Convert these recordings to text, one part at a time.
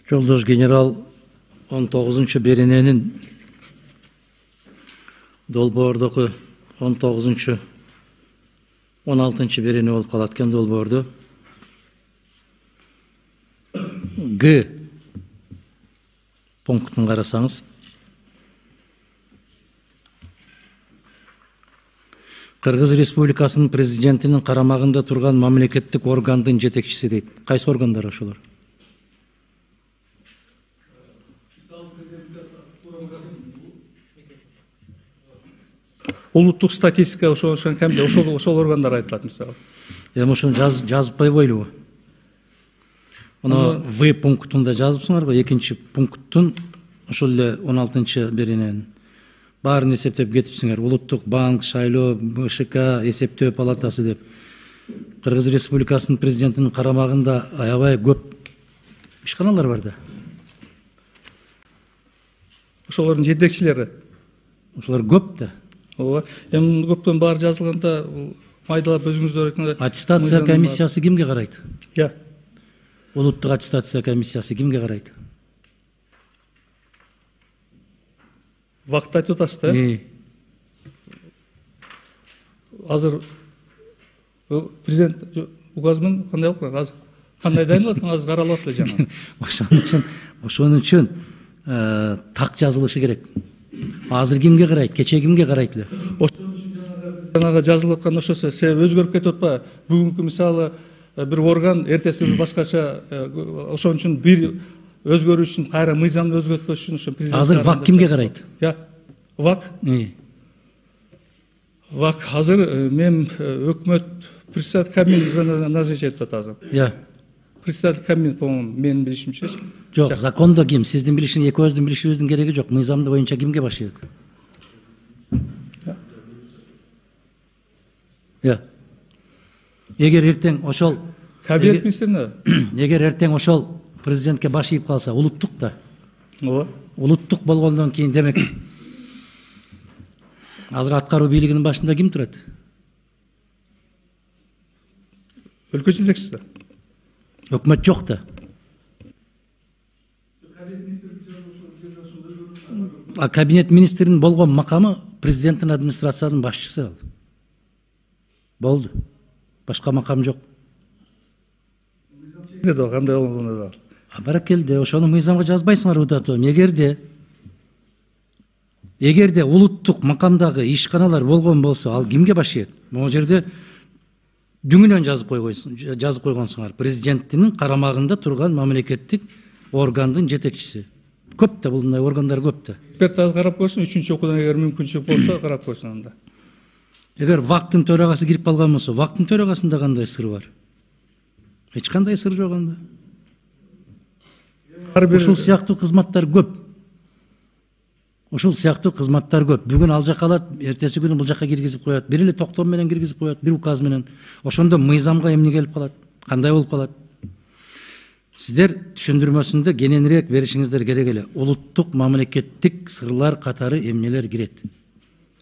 Жолдош генерал 19-берененин долбоордогу 19-16 берене болуп калат экен. Долбоордо Г пунктун карасаңыз, Кыргыз Республикасынын президентинин карамагында турган мамлекеттик органдын жетекчиси дейт. Кайсы органдар ошолор? Улуттук статистика ошол кемде ошол органдар айтылат мисалы. Эми ошону жазып койбойлубу? Мына В пунктунда жазыпсыңар го, экинчи пункттун ошол эле 16 берененин баарын эсептеп кетипсиңер. Улуттук банк, шайлоо, БШК, эсептөө палатасы деп. Кыргыз Республикасынын президентинин карамагында аябай көп ишканалар бар да. Ошолордун жетекчилери. Ошолор көп да. Ооба. Эми көптөн баары жазылганда майдалап өзүңүздөр айтканда аттестация комиссиясы кимге карайт? Я. Улуттук аттестация комиссиясы кимге карайт? Вакыт айтып атасыз да? Азыр президент указ менен кандай болуп калган? Кандай дайындалат? Азыр каралып атат жана. Ошон үчүн так жазылышы керек. Азыр кимге карайт, кече кимге карайт эле? Жанагы жазылып аткан ошосу себеп өзгөрүп кетип атпайбы? Бүгүнкү мисалы бир орган эртеси башкача, ошон үчүн бир өзгөрүү үчүн кайра мыйзамды өзгөртпөш үчүн ошо президент. Азыр ВАК кимге карайт? Я. ВАК? ВАК азыр мен өкмөт председатель Кабмин назначить этип атат азыр. Я. Председатель Кабмин, по-моему, менин билишимче. Жок, закондо ким? Сиздин билишиң, экөөбүздүн билишибиздин кереги жок. Мыйзамды боюнча кимге башыйт? Я. Эгер эртең ошол Кабинет министрине. Эгер эртең ошол президентке баш ийип калса, улуттук да. Ооба. Улуттук болгондон кийин демек азыр аткаруу бийлигинин башында ким турат? Өлкө жетекчиси. Өкмөт жок да. Кабинет министринин болгон макамы президенттин администрациянын башчысы ал. Болду. Башка макам жок. Кандай болгону да. Баракелде, ошону мыйзамга жазбайсыңар удатом. Эгерде улуттук макамдагы ишканалар болгон болсо, ал кимге башыйт? Могу жерде дүңүнөн жазып койгонсуңар. Президенттин карамагында турган мамлекеттик органдын жетекчиси. Көп да, булундай органдар көп да. Эксперттер карап көрсүн, 3-чү окуудан эгер мүмкүнчүлүк болсо карап көрсүн анда. Эгер ВАКтын төрагасы кирип калган болсо, ВАКтын төрагасында кандай сыр бар? Эч кандай сыр жок анда. Ушул сыяктуу кызматтар көп. Бүгүн ал жака алат, эртеси күнү бул жака киргизип коет. Бир эле токтом менен киргизип коет, бир указ менен. Ошондо мыйзамга эмне келип калат? Кандай болуп калат? Сиздер түшүндүрмөсүндө кененирээк беришиңиздер керек эле. Улуттук мамлекеттик сырлар катары эмнелер кирет?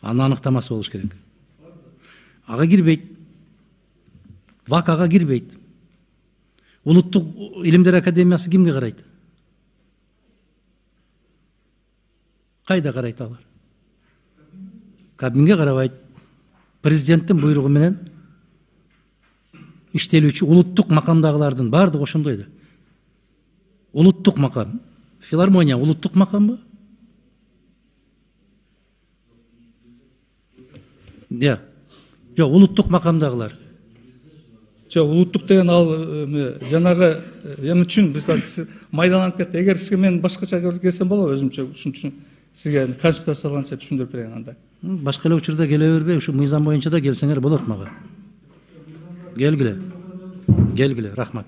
Анын аныктамасы болуш керек. Ага кирбейт. ВАК ага кирбейт. Улуттук илимдер академиясы кимге карайт? Кайда карайт алар? Кабминге карабайт. Президенттин буйругу менен иштелүүчү улуттук макамдагылардын баардыгы ошондой да. Улуттук макам. Филармония улуттук макамбы? Я. Жок, улуттук макамдагылар. Жок, улуттук деген ал жанагы эми үчүн биз майдаланып кетти. Эгер сизге мен башкача келсем болобу өзүмчө ушун сизге консультацияланча түшүндүрүп берейин анда. Башка эле учурда келе бербей, ушу мыйзам боюнча да келсеңер болот мага. Келгиле, рахмат.